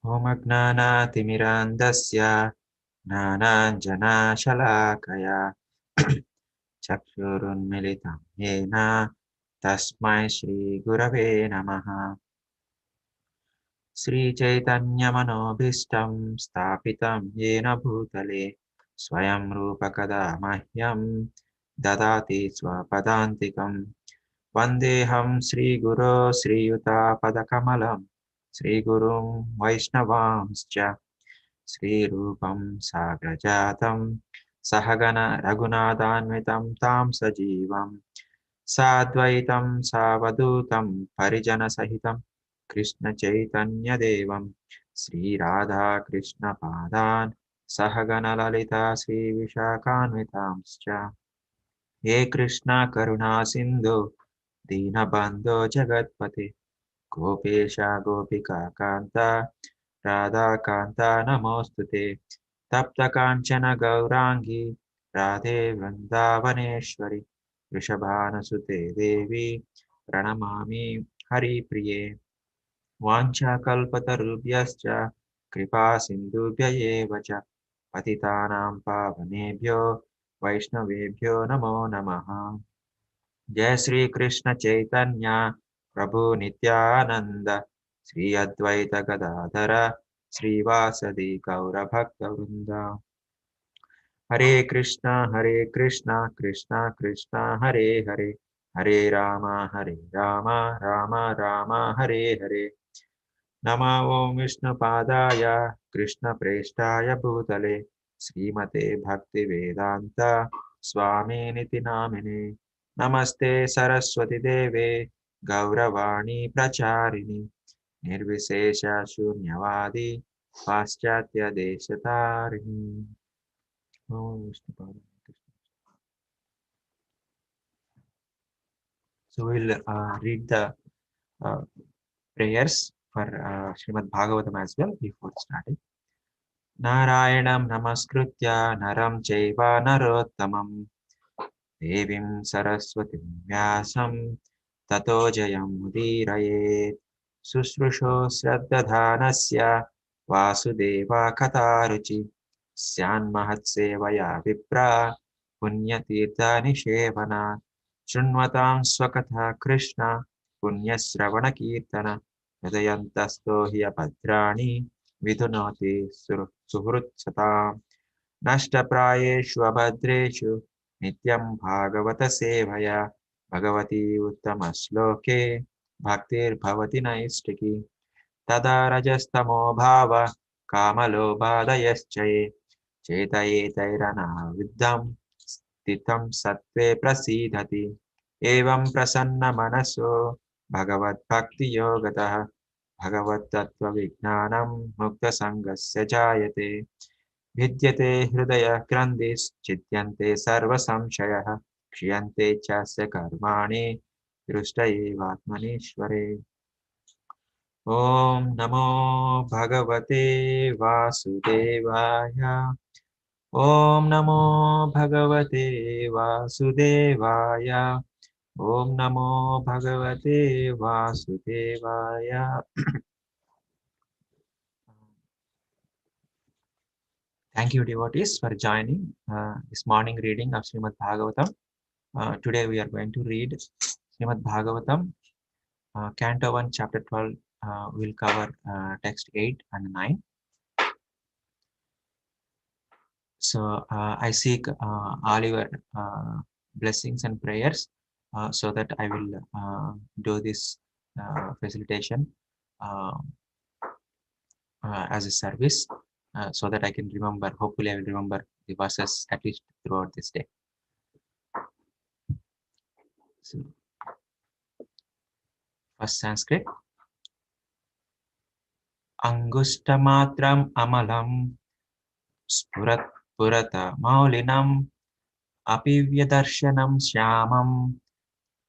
Om Agnanatimirandasya Jnananjanashalakaya Chakshurunmilitam Yena Tasmai Shri Gurave Namaha. Shri Chaitanya Manobhishtam Stapitam Yena Bhutale Swayam Rupa Kada Mahyam Dadati Swapadantikam Vandeham Shri Guru Shri Yuta Padakamalam Shri Gurum Vaishnavamscha Shri Rupam Sagrajatam Sahagana Raghunadanvitam Tam Sajivam Sadvaitam Savadutam Parijana Sahitam Krishna Chaitanya Devam Sri Radha Krishna Padan Sahagana Lalita Sri Vishakhanvitamscha He Krishna Karuna Sindhu Dinabandho Jagatpate Gopesha Gopika Kanta Radha Kanta Namostute Tapta Kanchana Gaurangi Radhe Vrindavaneshwari Vrishabhana Sute Devi Pranamami Hari Priye Vancha Kalpatarubhyascha Kripa Sindhubhya eva cha Patitanam Pavanebhyo Vaishnavebhyo Namo Namaha Jai Sri Krishna Chaitanya Prabhu Nityananda Sri Advaita Gadadhara Sri Vasadi Gaura Bhakta Vrinda Hare Krishna Krishna Krishna Hare Hare Hare Rama Rama Rama Hare Hare Nama Om Vishnu Padaya Krishna Preshtaya Bhutale Srimate Bhakti Vedanta Swami Niti Namine Namaste Saraswati Deve Gauravani Pracharini Nirvisesha Shunyavadi Paschatya Deshatarini. Om Vishnu Padaya Krishna. So we'll read the prayers for Srimad Bhagavatam as well before starting. Narayanam Namaskritya Naram Chaiva Narottamam Devim Saraswatim Vyasam Tato Jayam Mudirayet Susrusho Sraddadhanasya Vasudeva Kataruchi Syan Mahatsevaya Vipra Punyatirtha Nishevana Shunvatam Swakatha Krishna Punyasravana Kirtana Hridayantasto Hiyapadrani Vidunoti Suhrut Satam Nashtaprayeshu Abhadreshu Nityam Bhagavata Sevaya Bhagavati Uttamasloke Bhaktir Bhavati Naistiki Tada Rajastamo Bhava Kamalobhadayaschaye Chetayetairana Viddham Stitham Sattve Prasidhati Evam Prasanna Manaso Bhagavat Bhakti Yogataha Bhagavat Tattva Vijnanam Mukta Sangasya Jayate भिद्यते हृदय क्रन्दिश्चिद्यन्ते सर्वसंशयः क्षीयन्ते चास्य कर्माणि दृष्ट एवात्मनीश्वरे ॐ नमो भगवते वासुदेवाय ॐ नमो भगवते वासुदेवाय ॐ नमो भगवते वासुदेवाय. Thank you, devotees, for joining this morning reading of Srimad Bhagavatam. Today we are going to read Srimad Bhagavatam, Canto 1, Chapter 12. We'll cover text 8 and 9. So I seek all your blessings and prayers so that I will do this facilitation as a service so that I can remember. Hopefully, I will remember the verses at least throughout this day. So, first Sanskrit. Angushtamatram amalam spurat purata maulinam apivyadarshanam syamam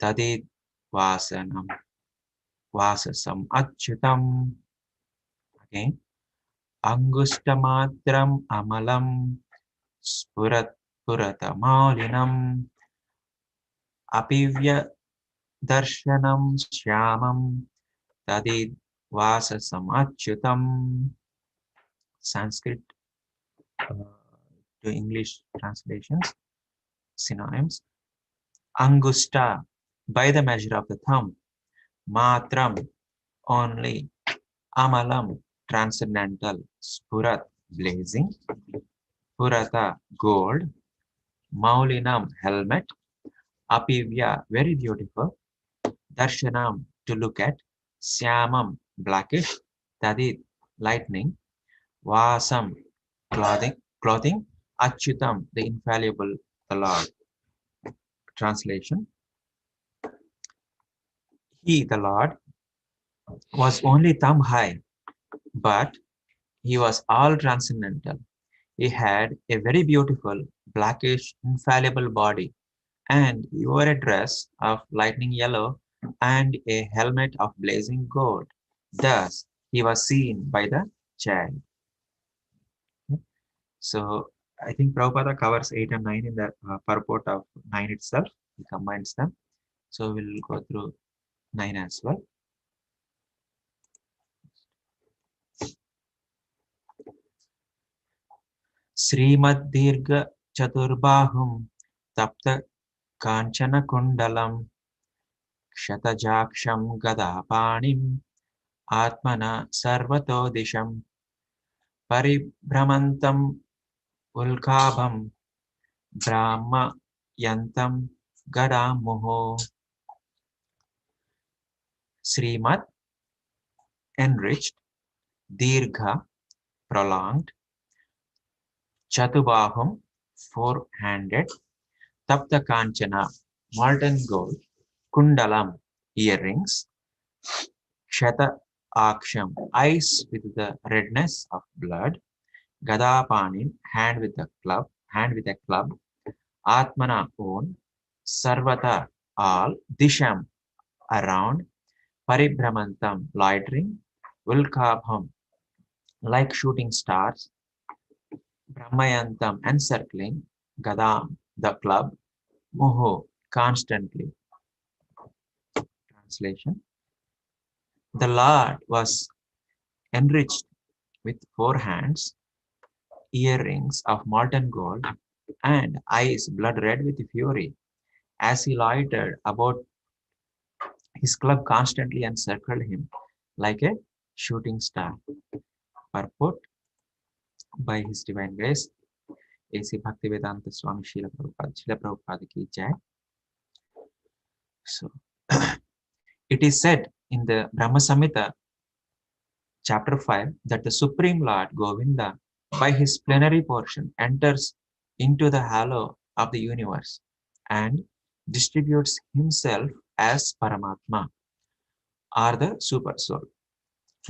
tadid vasanam vasasam achyutam. Again. Angushtamatram amalam spurat purata maulinam apivya darshanam syamam tadid vasasam achyutam. Sanskrit to English translations, synonyms. Angusta, by the measure of the thumb. Matram, only. Amalam, transcendental. Spurat, blazing. Purata, gold. Maulinam, helmet. Apivya, very beautiful. Darshanam, to look at. Syamam, blackish. Tadit, lightning. Vasam, clothing. Achyutam, the infallible, the Lord. Translation. He, the Lord, was only thumb high, but he was all transcendental. He had a very beautiful, blackish, infallible body, and he wore a dress of lightning yellow and a helmet of blazing gold. Thus, he was seen by the child. So, I think Prabhupada covers 8 and 9 in the purport of 9 itself. He combines them. So, we'll go through 9 as well. श्रीमद्दीर्घ चतुर्बाहुं तप्त कांचन कुंडलम क्षतजाक्षं गदापाणिं आत्मना सर्वतो दिशं परिभ्रमन्तं उल्काभं भ्रामयन्तं गदामुहो. Srimad, enriched. Dirgha, prolonged. Chatubahum, four-handed. Tapta Kanchana, molten gold. Kundalam, earrings. Kshata Aksham, eyes with the redness of blood. Gadapanin, hand with a club. Atmana, own. Sarvata, all. Disham, around. Paribhramantam, loitering. Vulkabham, like shooting stars. Brahmayantam, encircling. Gadam, the club. Muhu, constantly. Translation. The Lord was enriched with 4 hands, earrings of molten gold, and eyes blood red with fury. As he loitered about, his club constantly encircled him like a shooting star. Purport by His Divine Grace, A.C. Bhaktivedanta Swami Srila Prabhupada ki jai. So, it is said in the Brahma Samhita, chapter 5, that the Supreme Lord Govinda, by his plenary portion, enters into the halo of the universe and distributes himself as Paramatma, or the Super Soul,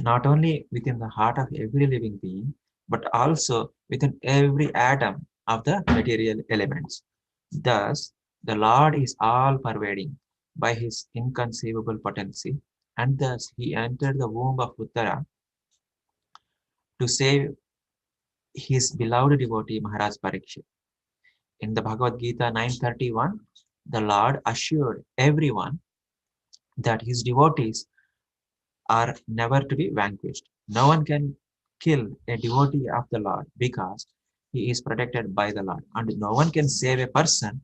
not only within the heart of every living being, but also within every atom of the material elements. Thus, the Lord is all pervading by his inconceivable potency, and thus he entered the womb of Uttara to save his beloved devotee Maharaj Parikshit. In the Bhagavad Gita 9:31, the Lord assured everyone that his devotees are never to be vanquished. No one can kill a devotee of the Lord because he is protected by the Lord, and no one can save a person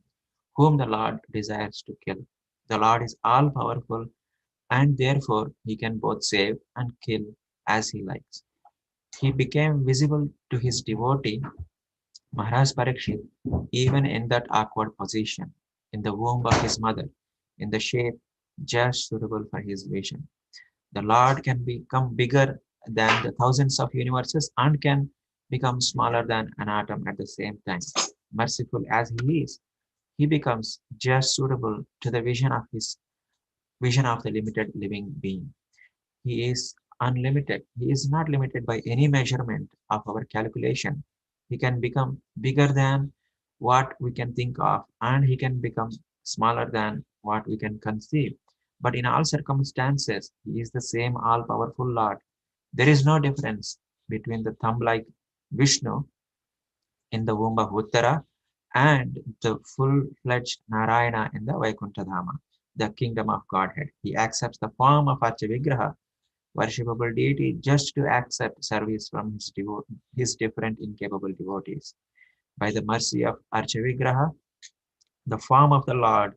whom the Lord desires to kill. The Lord is all powerful, and therefore he can both save and kill as he likes. He became visible to his devotee Maharaj Parikshit even in that awkward position in the womb of his mother, in the shape just suitable for his vision. The Lord can become bigger than the thousands of universes and can become smaller than an atom at the same time. Merciful as he is, he becomes just suitable to the vision of the limited living being. He is unlimited. He is not limited by any measurement of our calculation. He can become bigger than what we can think of, and he can become smaller than what we can conceive. But in all circumstances, he is the same all powerful Lord. There is no difference between the thumb like Vishnu in the womb of Uttara and the full fledged Narayana in the Vaikuntha Dhama, the kingdom of Godhead. He accepts the form of Archa Vigraha worshipable deity just to accept service from his different incapable devotees. By the mercy of Archavigraha, the form of the Lord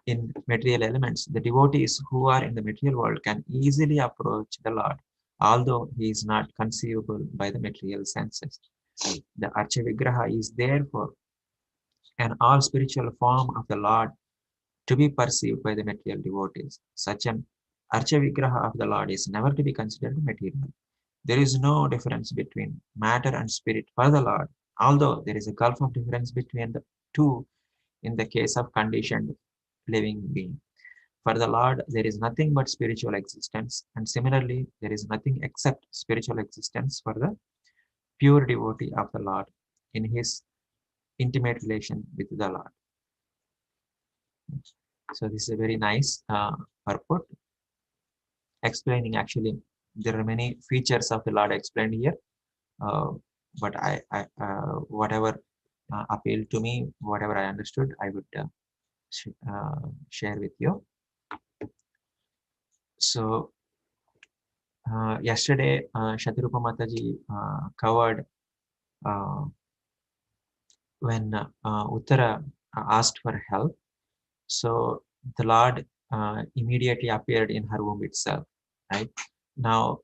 in material elements, the devotees who are in the material world can easily approach the Lord, although he is not conceivable by the material senses. The Archavigraha is therefore an all spiritual form of the Lord to be perceived by the material devotees. Such an Archavigraha of the Lord is never to be considered material. There is no difference between matter and spirit for the Lord, although there is a gulf of difference between the two in the case of conditioned living being. For the Lord, there is nothing but spiritual existence, and similarly, there is nothing except spiritual existence for the pure devotee of the Lord in his intimate relation with the Lord. So this is a very nice purport explaining. Actually, there are many features of the Lord explained here, uh, but whatever appealed to me, whatever I understood, I would share with you. So yesterday, Shatirupa Mataji covered when Uttara asked for help. So the Lord immediately appeared in her womb itself, right? Now,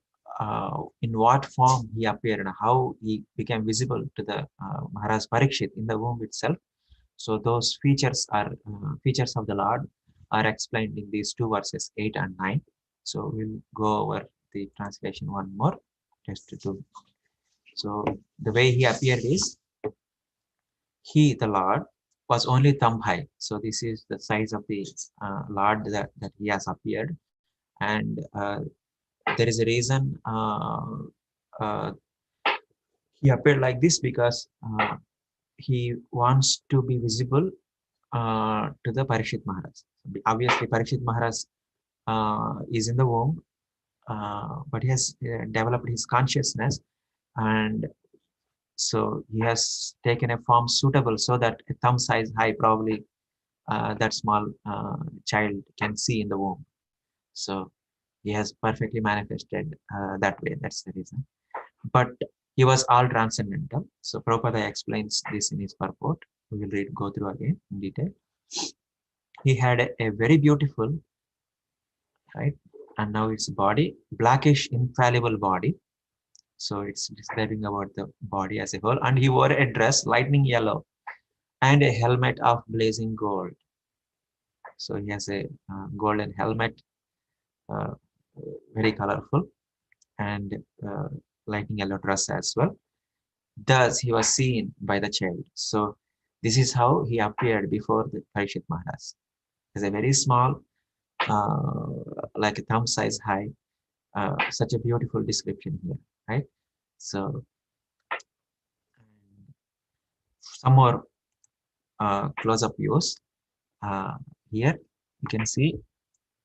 in what form he appeared and how he became visible to the Maharaj Parikshit in the womb itself. So those features are features of the Lord are explained in these two verses 8 and 9. So we'll go over the translation one more just to. So the way he appeared is he, the Lord, was only thumb high. So this is the size of the Lord that he has appeared, and there is a reason uh, he appeared like this because he wants to be visible to the Parikshit Maharaj. Obviously, Parikshit Maharaj is in the womb, but he has developed his consciousness, and so he has taken a form suitable so that a thumb size high probably that small child can see in the womb. So he has perfectly manifested that way. That's the reason. But he was all transcendental. So Prabhupada explains this in his purport. We will go through again in detail. He had a very beautiful, right? And now it's body, blackish, infallible body. So it's describing about the body as a whole. And he wore a dress, lightning yellow, and a helmet of blazing gold. So he has a golden helmet, uh, very colorful, and lightning yellow dress as well. Thus he was seen by the child. So this is how he appeared before the Parikshit Maharaj. As a very small, like a thumb size high, such a beautiful description here, right? So some more close-up views. Here you can see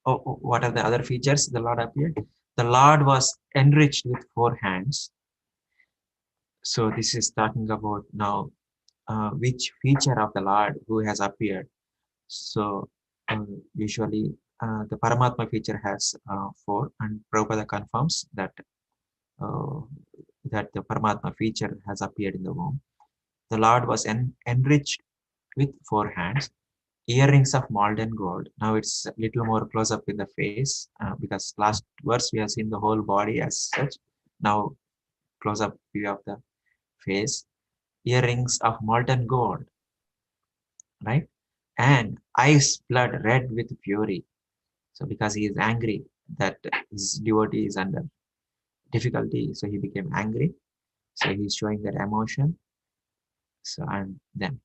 what are the other features the Lord appeared. The Lord was enriched with 4 hands. So this is talking about now which feature of the Lord who has appeared. So usually the Paramatma feature has 4, and Prabhupada confirms that uh, that the Paramatma feature has appeared in the womb. The Lord was enriched with 4 hands, earrings of molten gold. Now it's a little more close up in the face because last verse we have seen the whole body as such. Now close up view of the face, earrings of molten gold, right? And eyes blood red with fury. So because he is angry that his devotee is under difficulty, so he became angry. So he's showing that emotion. So and then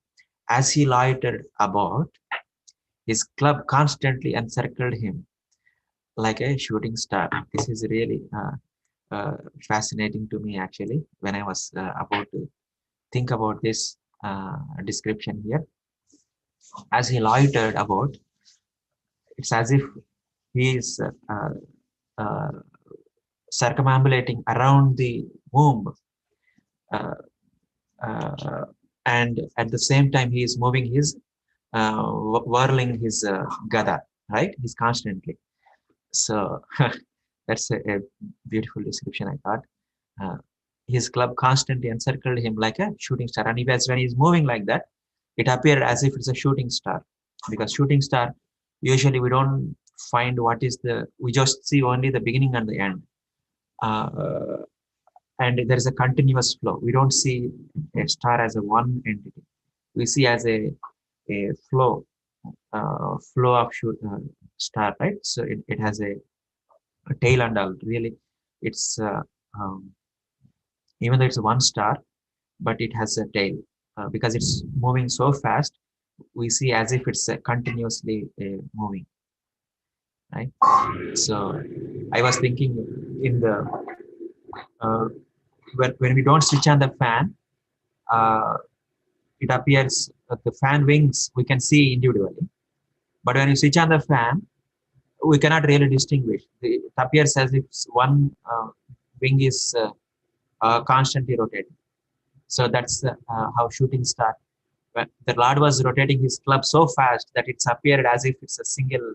as he loitered about, his club constantly encircled him like a shooting star. This is really fascinating to me actually when I was about to think about this description here. As he loitered about, it's as if he is uh, circumambulating around the womb, uh, and at the same time he is moving his whirling his gada, right? He's constantly. So That's a beautiful description, I thought. Uh, his club constantly encircled him like a shooting star. And when he's moving like that, it appeared as if it's a shooting star. Because shooting star, usually we don't find what is we just see only the beginning and the end. Uh, and there is a continuous flow. We don't see a star as a one entity. We see as a flow of star, right? So it has a tail and all. Really, it's um, even though it's one star, but it has a tail because it's moving so fast. We see as if it's continuously moving, right? So I was thinking in the uh, when we don't switch on the fan, uh, it appears that the fan wings we can see individually. But when you switch on the fan, we cannot really distinguish. It appears as if one wing is constantly rotating. So that's how shooting star. When the Lord was rotating his club so fast that it's appeared as if it's a single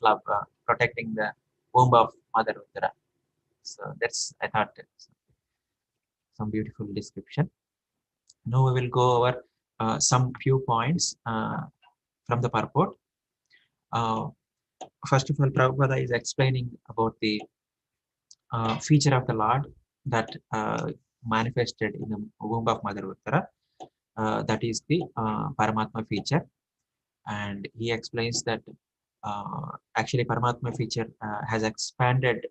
club protecting the womb of Mother Uttara. So that's, I thought, some beautiful description. Now we will go over some few points from the purport. Uh, First of all, Prabhupada is explaining about the feature of the Lord that manifested in the womb of Mother Uttara. That is the Paramatma feature. And he explains that actually Paramatma feature has expanded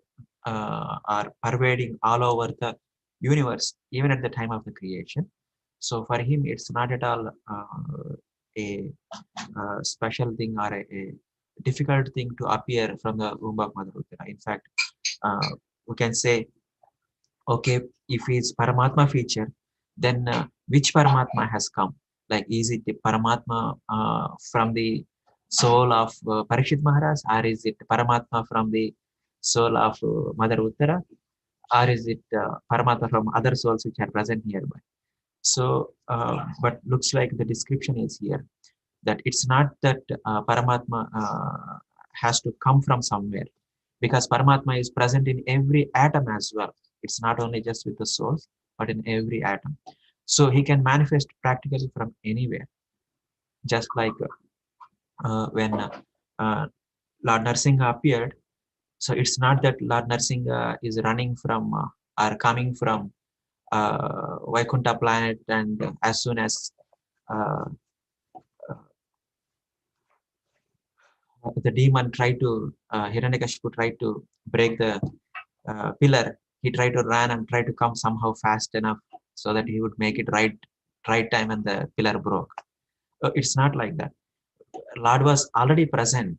or pervading all over the universe, even at the time of the creation. So for him, it's not at all a special thing or a difficult thing to appear from the womb of Mother Uttara. In fact, uh, we can say, okay, if it's Paramatma feature, then which Paramatma has come? Like, is it the Paramatma from the soul of Parikshit Maharaj, or is it Paramatma from the soul of Mother Uttara, or is it Paramatma from other souls which are present nearby? So, but looks like the description is here that it's not that Paramatma has to come from somewhere, because Paramatma is present in every atom as well. It's not only just with the souls, but in every atom. So he can manifest practically from anywhere, just like when Lord Narsinga appeared. So it's not that Lord Narsinga is running from or coming from Vaikuntha planet, and as soon as uh, the demon tried to, Hiranyakashipu tried to break the pillar, he tried to run and try to come somehow fast enough so that he would make it right time, and the pillar broke. It's not like that. Lord was already present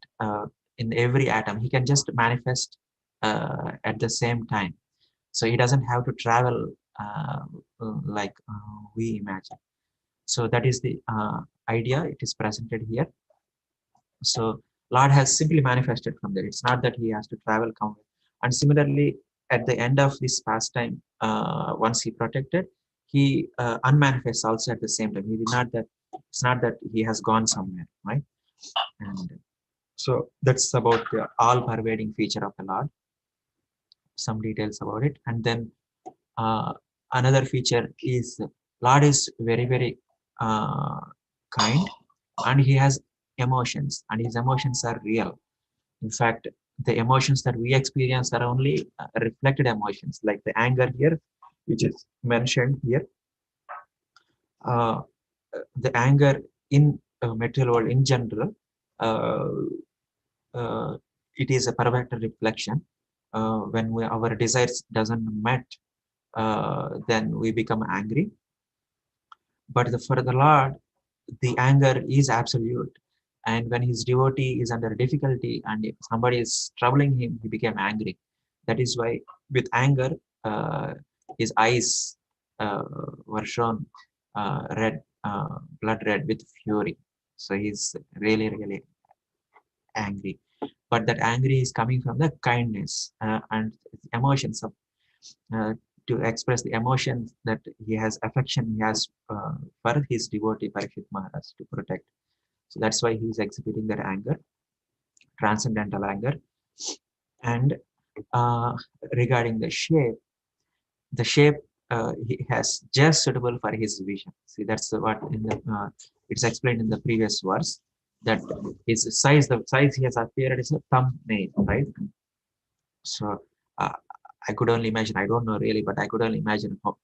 in every atom. He can just manifest at the same time. So he doesn't have to travel like we imagine. So that is the idea. It is presented here. So Lord has simply manifested from there. It's not that he has to travel come. And similarly, at the end of this pastime, once he protected, he unmanifests also at the same time. He did not that. It's not that he has gone somewhere, right? And so that's about the all-pervading feature of the Lord. Some details about it, and then uh, another feature is Lord is very uh, kind, and he has emotions, and his emotions are real. In fact, the emotions that we experience are only reflected emotions, like the anger here, which is mentioned here. Uh, the anger in material world in general, uh, it is a perverted reflection. When our desires doesn't met, then we become angry. But for the Lord, the anger is absolute. And when his devotee is under difficulty and if somebody is troubling him, he became angry. That is why with anger, uh, his eyes were shown red, blood red with fury. So he's really angry. But that angry is coming from the kindness and emotions of uh, to express the emotions that he has, affection he has for his devotee Parikshit Maharaj to protect. So that's why he is exhibiting that anger, transcendental anger. And uh, regarding the shape he has just suitable for his vision. See, that's what in the it's explained in the previous verse, that his size, the size he has appeared is a thumbnail, right? So uh, I could only imagine. I don't know really, but I could only imagine how,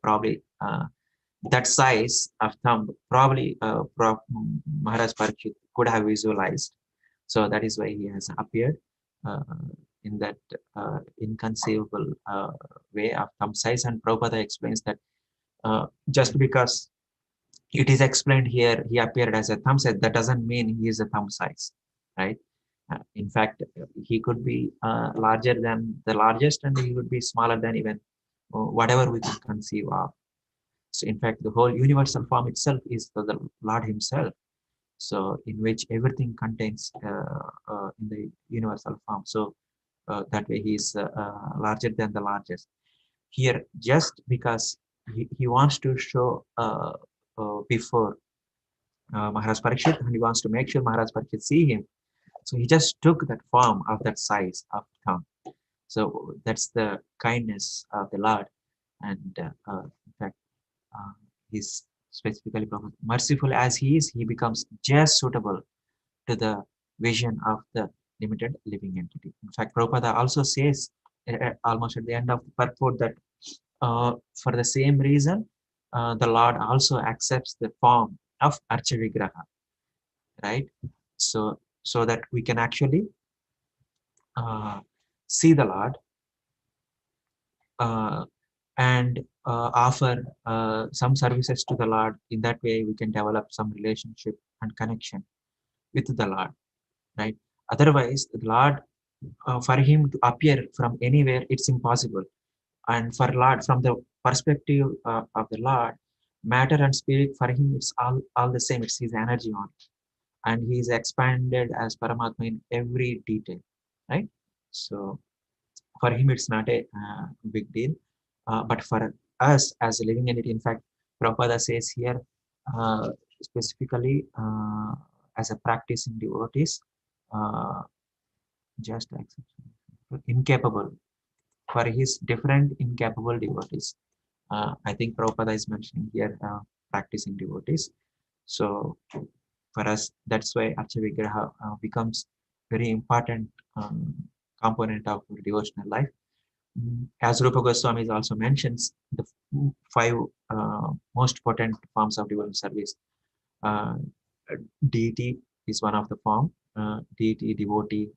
probably that size of thumb probably Maharaj Parikshit could have visualized. So that is why he has appeared uh, in that inconceivable way of thumb size. And Prabhupada explains that just because it is explained here, he appeared as a thumb size, that doesn't mean he is a thumb size, right? In fact, he could be larger than the largest, and he would be smaller than even whatever we can conceive of. So, in fact, the whole universal form itself is the Lord Himself. So, in which everything contains in the universal form. So, that way He is larger than the largest. Here, just because he wants to show before Maharaj Parikshit, and he wants to make sure Maharaj Parikshit see him. So he just took that form of that size of thumb. So that's the kindness of the Lord, and in fact, uh, he's specifically merciful as he is. He becomes just suitable to the vision of the limited living entity. In fact, Prabhupada also says almost at the end of the purport that for the same reason, the Lord also accepts the form of Archa Vigraha, right? So that we can actually uh, see the Lord uh, and offer some services to the Lord. In that way, we can develop some relationship and connection with the Lord, right? Otherwise, the Lord, for Him to appear from anywhere, it's impossible. And for Lord, from the perspective of the Lord, matter and spirit for Him, it's all the same. It's His energy on, and He is expanded as Paramatma in every detail, right? So for him it's not a big deal, but for us as a living entity, in fact, Prabhupada says here specifically as a practicing devotees, uh, just incapable, for his different incapable devotees. I think Prabhupada is mentioning here practicing devotees. So for us, that's why Archa Vigraha becomes very important um, component of devotional life. As Rupa Goswami also mentions, the five most potent forms of devotional service. Uh, Deity is one of the form. Deity, devotee,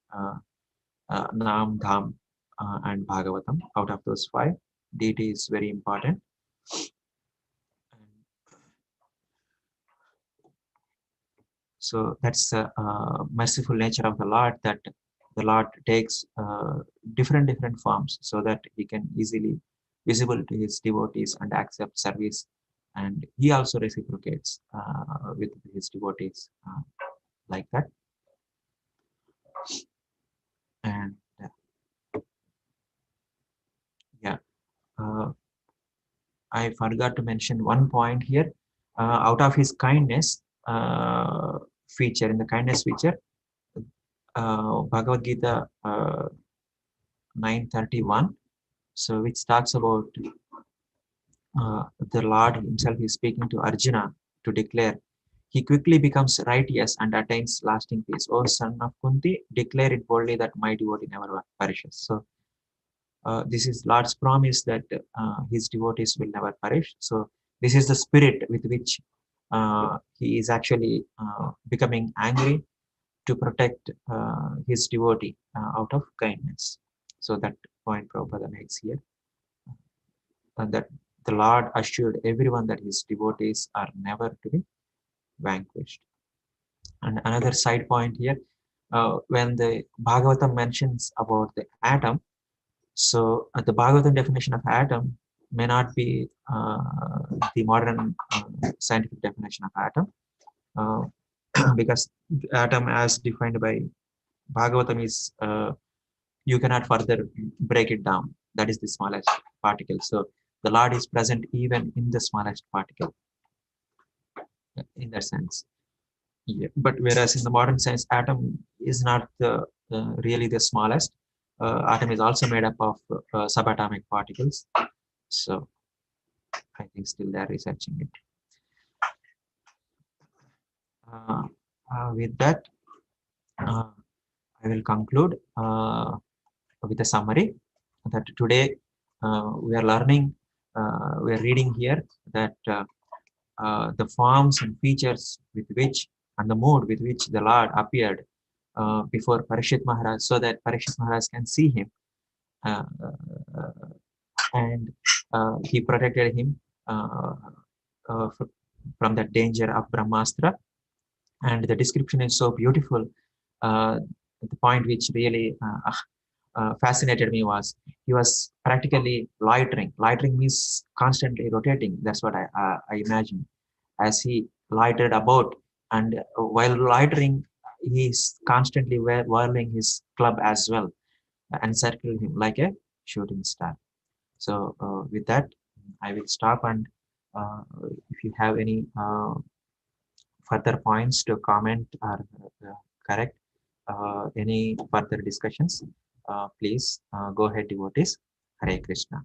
Nam, Dham, and Bhagavatam. Out of those five, deity is very important. So that's the merciful nature of the Lord, that the Lord takes different forms so that He can easily visible to His devotees and accept service, and He also reciprocates with His devotees like that. And yeah, uh, I forgot to mention one point here. Out of His kindness feature, in the kindness feature, Bhagavad Gita 9:31. So which talks about the Lord Himself is speaking to Arjuna to declare, he quickly becomes righteous and attains lasting peace. O son of Kunti, declare it boldly that my devotee never perishes. So this is Lord's promise that His devotees will never perish. So this is the spirit with which He is actually becoming angry to protect His devotee out of kindness. So that point Prabhupada makes here. That the Lord assured everyone that His devotees are never to be vanquished. And another side point here, when the Bhagavatam mentions about the atom, so the Bhagavatam definition of atom may not be the modern scientific definition of atom, because atom as defined by Bhagavatam is you cannot further break it down. That is the smallest particle. So the Lord is present even in the smallest particle in that sense. Yeah. But whereas in the modern sense, atom is not really the smallest. atom is also made up of subatomic particles. So I think still they are researching it. With that, I will conclude with a summary that today we are learning, we are reading here that the forms and features with which and the mood with which the Lord appeared before Parikshit Maharaj, so that Parikshit Maharaj can see him, and he protected him from the danger of Brahmastra. And the description is so beautiful. The point which really fascinated me was he was practically loitering. Loitering means constantly rotating. That's what I imagine. As he loitered about, and while loitering, he's constantly whirling his club as well, and circling him like a shooting star. So with that, I will stop. And if you have any further points to comment or correct any further discussions, please go ahead, devotees. Hare Krishna.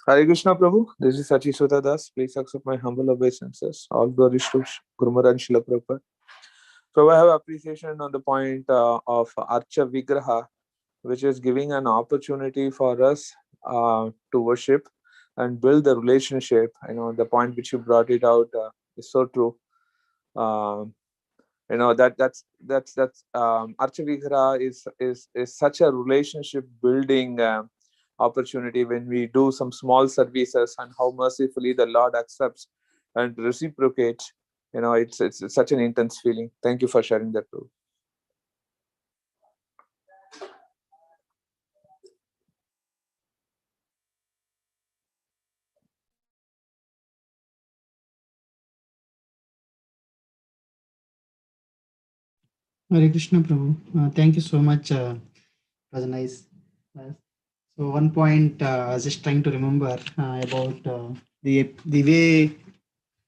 Hare Krishna Prabhu, this is Sachi Sudha Das. Please accept my humble obeisances. All glories to Guru Maharaj and Srila Prabhupada. So I have appreciation on the point of Archa Vigraha, which is giving an opportunity for us to worship and build the relationship. You know, the point which you brought it out is so true. You know, that's Archa Vigraha is such a relationship building opportunity when we do some small services, and how mercifully the Lord accepts and reciprocates. You know, it's such an intense feeling. Thank you for sharing that too. Hare Krishna Prabhu. Thank you so much. It was a nice class. So one point I was just trying to remember about the way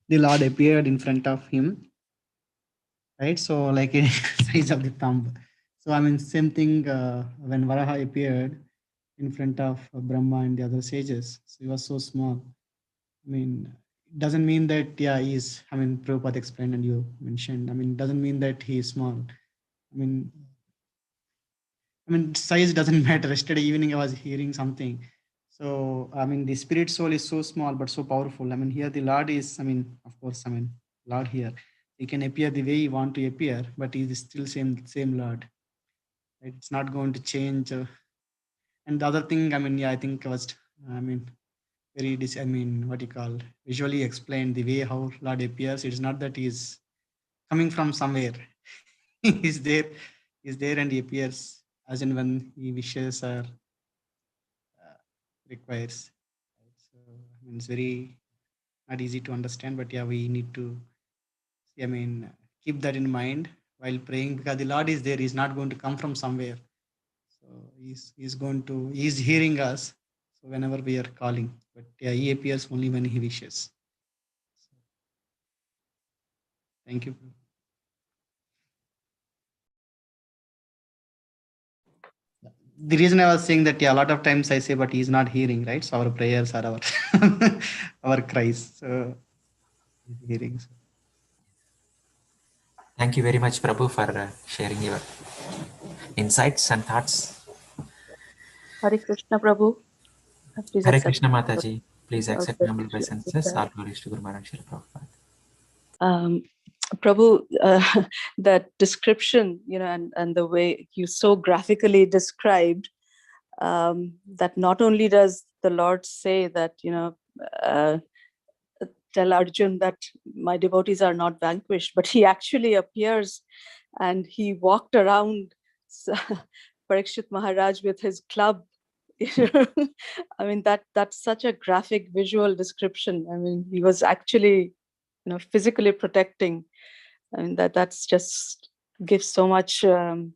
the Lord appeared in front of him, right? So like a size of the thumb. So I mean same thing when Varaha appeared in front of Brahma and the other sages. So he was so small. I mean, it doesn't mean that he's. I mean, Prabhupada explained and you mentioned. I mean, it doesn't mean that he is small. I mean, size doesn't matter. Yesterday evening, I was hearing something. So, I mean, the spirit soul is so small but so powerful. I mean, here the Lord is, I mean, of course, I mean, Lord here. He can appear the way he want to appear, but he is still same Lord. Right? It's not going to change. And the other thing, I mean, I think was, I mean, I mean, what you call, visually explained the way how Lord appears. It's not that he's coming from somewhere. he's there, he's there and he appears as and when he wishes or requires. So I mean, it's very not easy to understand, but yeah, we need to, I mean, keep that in mind while praying, because the Lord is there. He's not going to come from somewhere. So he's hearing us. So whenever we are calling, but yeah, he appears only when he wishes. So, thank you. The reason I was saying that, yeah, a lot of times I say, but he's not hearing, right? So our prayers are our our cries. So he's hearing. So. Thank you very much, Prabhu, for sharing your insights and thoughts. Hare Krishna Prabhu. Please Hare accept. Krishna Mataji. Please All accept my humble praises to obeisances. Lord. All glories to Guru Maharaj Srila Prabhupada. Prabhu, that description, and the way you so graphically described, that not only does the Lord say that, tell Arjun that my devotees are not vanquished, but he actually appears and he walked around Parikshit Maharaj with his club. I mean, that's such a graphic visual description. I mean, he was actually, physically protecting. I mean, that's just gives so much in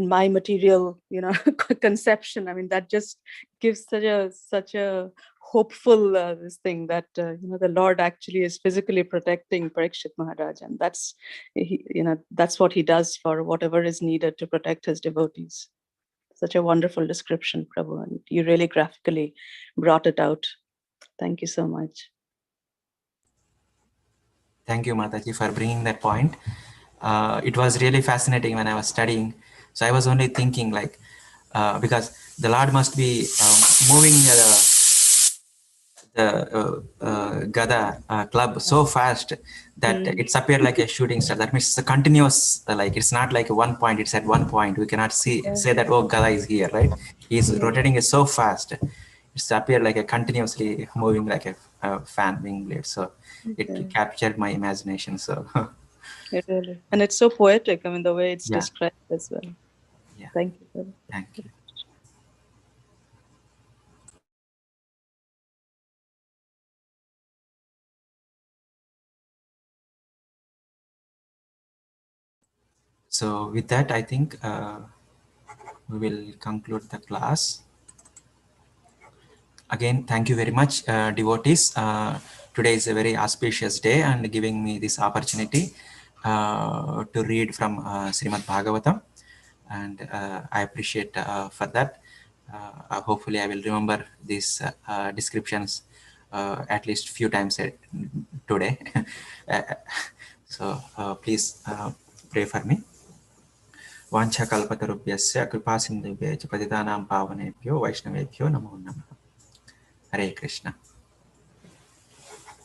my material, conception. I mean, that just gives such a hopeful this thing that the Lord actually is physically protecting Parikshit Maharaj, and that's what he does for whatever is needed to protect his devotees. Such a wonderful description, Prabhu, and you really graphically brought it out. Thank you so much. Thank you, Mataji, for bringing that point. It was really fascinating when I was studying. So I was only thinking because the Lord must be moving the Gada club so fast that it's appeared like a shooting star. That means it's a continuous, it's not like one point, it's at one point. We cannot say that, oh, Gada is here, right? He's rotating it so fast. It's appeared like a continuously moving like a fan wing blade. So it captured my imagination. So it really, and it's so poetic. I mean, the way it's described as well. Yeah. Thank you. Thank you. So with that, I think we will conclude the class. Again, thank you very much, devotees. Today is a very auspicious day and giving me this opportunity to read from Srimad Bhagavatam. And I appreciate for that. Hopefully, I will remember these descriptions at least few times today. So please pray for me. वाञ्छाकल्पतरुभ्यस्य कृपासिन्धुभ्यश्च पतितानां पावनेभ्यो वैष्णवेभ्यो नमो नमः. Hare Krishna.